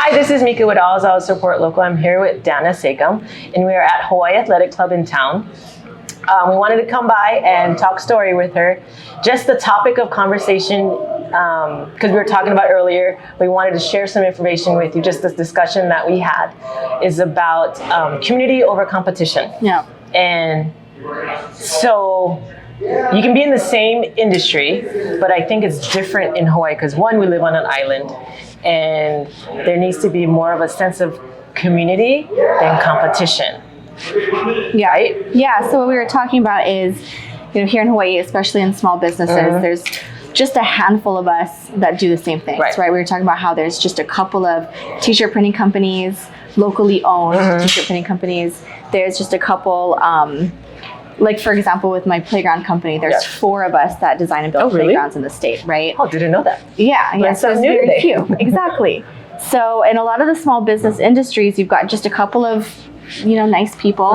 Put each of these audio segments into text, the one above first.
Hi, this is Mika with AlwaysAlwaysSupportLocal. I'm here with Dana Sekam, and we are at Hawaii Athletic Club in town. We wanted to come by and talk story with her. Just the topic of conversation, because we were talking about earlier, we wanted to share some information with you. Just this discussion that we had is about community over competition. Yeah. And so you can be in the same industry, but I think it's different in Hawaii because one, we live on an island, and there needs to be more of a sense of community than competition. Yeah. Right? Yeah. So what we were talking about is, here in Hawaii, especially in small businesses, there's just a handful of us that do the same things, right? We were talking about how there's just a couple of t-shirt printing companies, locally owned t-shirt printing companies. There's just a couple, like for example, with my playground company, there's 4 of us that design and build playgrounds in the state, right? Oh, didn't know that. Yeah. So it's very few. Exactly. So in a lot of the small business industries, you've got just a couple of nice people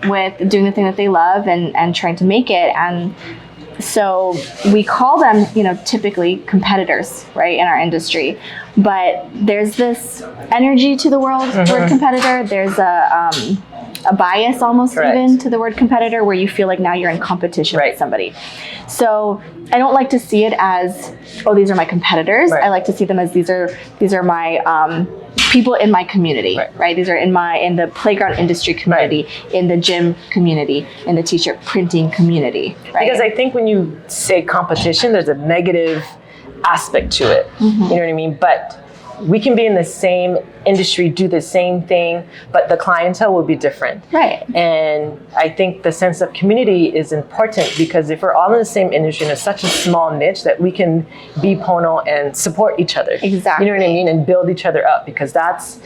with doing the thing that they love and trying to make it. And so we call them, typically competitors, right, in our industry. But there's this energy to the word competitor. There's a bias almost even to the word competitor, where you feel like now you're in competition with somebody. So I don't like to see it as, oh, these are my competitors. I like to see them as these are my people in my community, right? These are in the playground industry community, in the gym community, in the t-shirt printing community, right? Because I think when you say competition, there's a negative aspect to it. You know what I mean? But we can be in the same industry, do the same thing, but the clientele will be different. Right. And I think the sense of community is important, because if we're all in the same industry and it's such a small niche, that we can be pono and support each other. Exactly. You know what I mean? And build each other up, because that's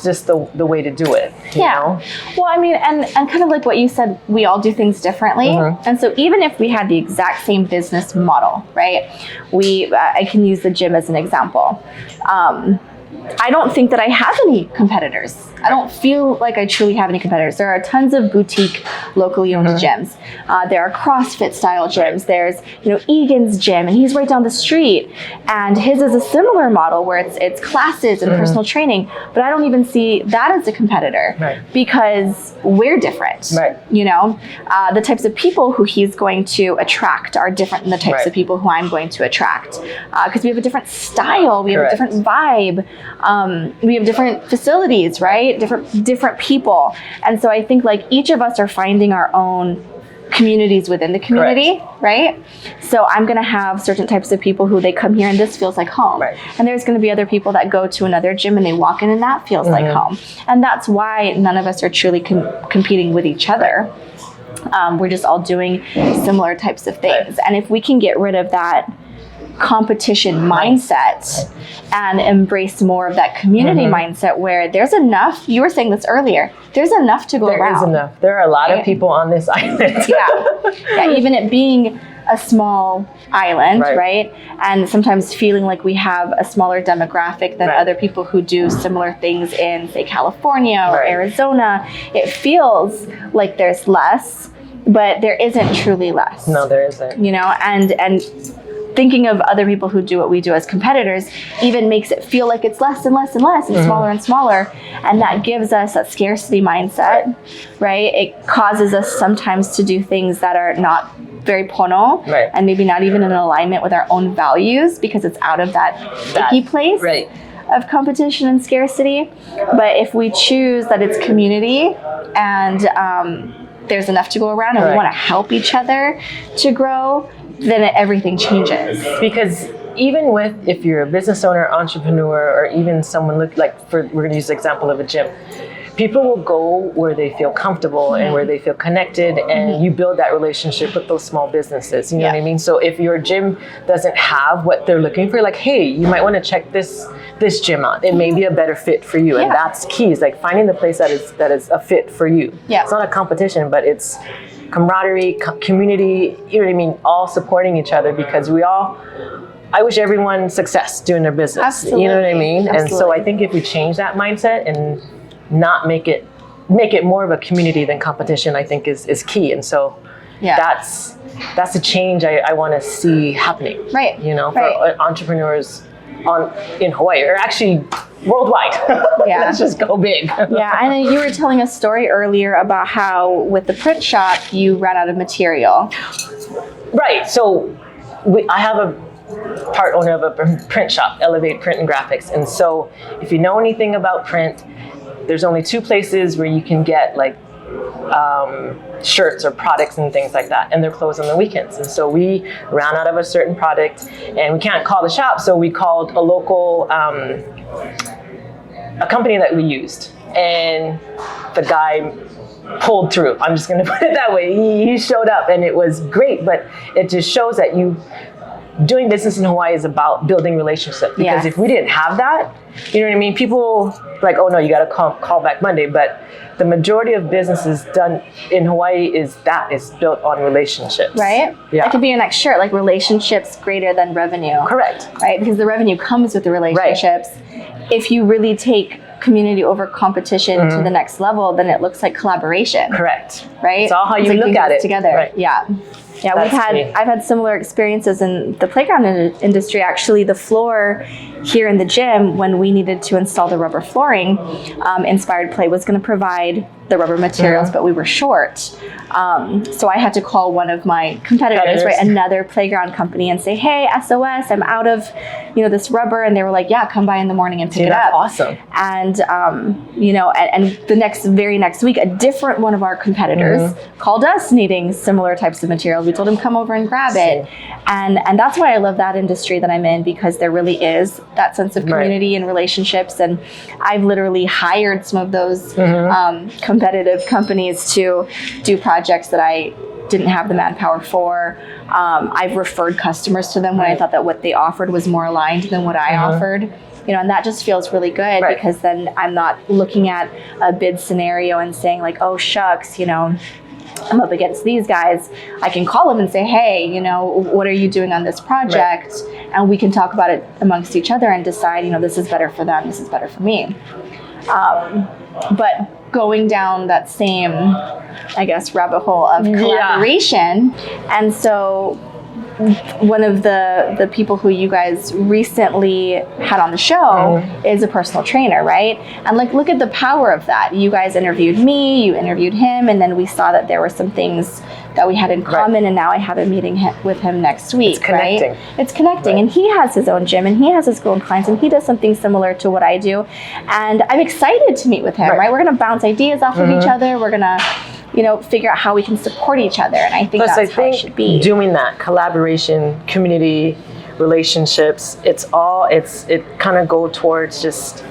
just the way to do it. You know? Well, I mean, and kind of like what you said, we all do things differently. And so even if we had the exact same business model, right? I can use the gym as an example. I don't think that I have any competitors. I don't feel like I truly have any competitors. There are tons of boutique, locally owned gyms. There are CrossFit style gyms. There's, Egan's gym, and he's right down the street. And his is a similar model where it's classes and personal training. But I don't even see that as a competitor because we're different. The types of people who he's going to attract are different than the types of people who I'm going to attract, because we have a different style. We have a different vibe. We have different facilities, right? Different people. And so I think like each of us are finding our own communities within the community, right? So I'm going to have certain types of people who they come here and this feels like home. And there's going to be other people that go to another gym and they walk in and that feels like home. And that's why none of us are truly competing with each other. We're just all doing similar types of things. And if we can get rid of that competition mindset and embrace more of that community mindset, where there's enough, you were saying this earlier, there's enough to go around. There is enough. There are a lot of people on this island. Even it being a small island, right? And sometimes feeling like we have a smaller demographic than other people who do similar things in, say, California or Arizona. It feels like there's less, but there isn't truly less. No, there isn't. And thinking of other people who do what we do as competitors even makes it feel like it's less and less and less and smaller and smaller. And that gives us that scarcity mindset, right? It causes us sometimes to do things that are not very pono and maybe not even in alignment with our own values, because it's out of that icky place of competition and scarcity. But if we choose that it's community and there's enough to go around and we want to help each other to grow, then everything changes. Because even if you're a business owner, entrepreneur, or even someone we're going to use the example of a gym, people will go where they feel comfortable and where they feel connected, and you build that relationship with those small businesses. You know what I mean? So if your gym doesn't have what they're looking for, like, hey, you might want to check this gym out. It may be a better fit for you. And that's key, is like finding the place that is a fit for you. It's not a competition, but it's camaraderie, community, you know what I mean? All supporting each other, because I wish everyone success doing their business. Absolutely. You know what I mean? Absolutely. And so I think if we change that mindset and not make it more of a community than competition, I think is key. And so that's a change I want to see happening. Right. For entrepreneurs in Hawaii, or actually worldwide. Yeah. Let's just go big. Yeah, and you were telling a story earlier about how with the print shop you ran out of material. Right. So I have a part owner of a print shop, Elevate Print and Graphics. And so if you know anything about print, there's only 2 places where you can get like shirts or products and things like that, and they're closed on the weekends. And so we ran out of a certain product, and we can't call the shop, so we called a local a company that we used, and the guy pulled through. I'm just going to put it that way. He showed up, and it was great. But it just shows that doing business in Hawaii is about building relationships. Because if we didn't have that, you know what I mean? People like, oh no, you got to call back Monday. But the majority of businesses done in Hawaii is built on relationships. Right? Yeah. That could be your next shirt, like relationships greater than revenue. Correct. Right? Because the revenue comes with the relationships. Right. If you really take community over competition to the next level, then it looks like collaboration. Correct. Right? It's all how you like look at it together. Right. Yeah. Yeah, I've had similar experiences in the playground industry. Actually, the floor here in the gym, when we needed to install the rubber flooring, Inspired Play was going to provide the rubber materials, but we were short. So I had to call one of my competitors, right, another playground company, and say, hey, SOS, I'm out of, this rubber. And they were like, yeah, come by in the morning and pick it up. Awesome. And, and the very next week, a different one of our competitors called us needing similar types of materials. We told him, come over and grab it. And that's why I love that industry that I'm in, because there really is that sense of community and relationships. And I've literally hired some of those competitive companies to do projects that I didn't have the manpower for. I've referred customers to them when I thought that what they offered was more aligned than what I offered. And that just feels really good because then I'm not looking at a bid scenario and saying like, oh shucks, I'm up against these guys. I can call them and say, hey, what are you doing on this project? And we can talk about it amongst each other and decide, this is better for them, this is better for me. But going down that same, I guess, rabbit hole of collaboration. And so one of the people who you guys recently had on the show is a personal trainer, right? And look at the power of that. You guys interviewed me, you interviewed him, and then we saw that there were some things that we had in common, and now I have a meeting with him next week. It's connecting. Right? It's connecting, and he has his own gym, and he has his own clients, and he does something similar to what I do. And I'm excited to meet with him, right? We're going to bounce ideas off of each other. We're going to figure out how we can support each other. And I think that's how it should be. Doing that, collaboration, community, relationships, it kind of go towards just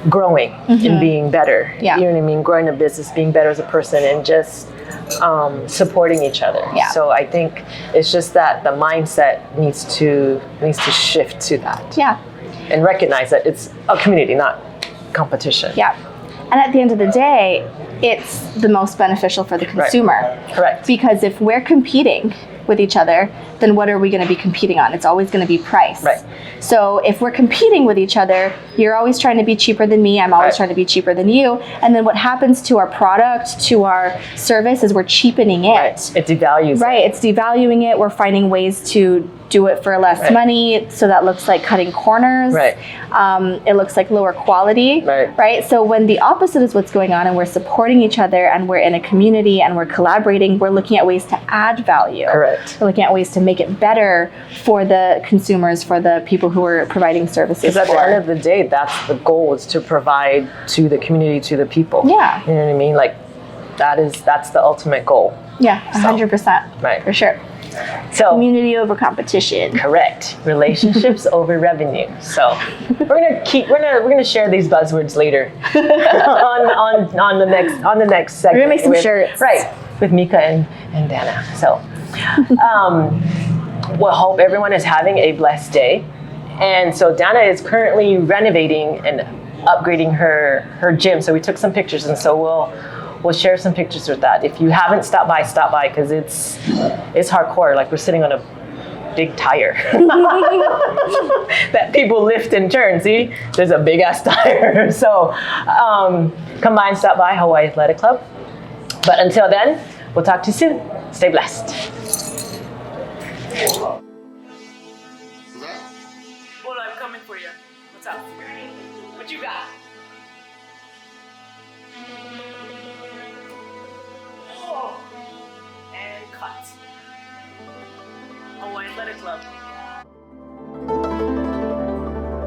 growing and being better. Yeah. You know what I mean? Growing a business, being better as a person, and just supporting each other. Yeah. So I think it's just that the mindset needs to shift to that. Yeah. And recognize that it's a community, not competition. Yeah. And at the end of the day, it's the most beneficial for the consumer. Right. Correct. Because if we're competing with each other, then what are we going to be competing on? It's always going to be price. Right. So if we're competing with each other, you're always trying to be cheaper than me, I'm always trying to be cheaper than you. And then what happens to our product, to our service, is we're cheapening it. Right. It devalues it. It's devaluing it. We're finding ways to do it for less money, so that looks like cutting corners. Right. It looks like lower quality. Right. So when the opposite is what's going on, and we're supporting each other, and we're in a community, and we're collaborating, we're looking at ways to add value. Correct. We're looking at ways to make it better for the consumers, for the people who are providing services. Because at the end of the day, that's the goal, is to provide to the community, to the people. Yeah. You know what I mean? Like that's the ultimate goal. Yeah, 100%. Right. For sure. So community over competition. Correct. Relationships over revenue. So we're gonna share these buzzwords later on the next segment. We're gonna make some shirts. Right. With Mika and Dana. So we'll hope everyone is having a blessed day. And so Dana is currently renovating and upgrading her gym. So we took some pictures, and so we'll share some pictures with that. If you haven't stopped by, because it's hardcore. Like, we're sitting on a big tire that people lift and turn. See, there's a big ass tire. So come by and stop by Hawaii Athletic Club. But until then, we'll talk to you soon. Stay blessed. Well, coming for you. What's up? What you got? Oh, and cut. Hawaiian Athletic Club.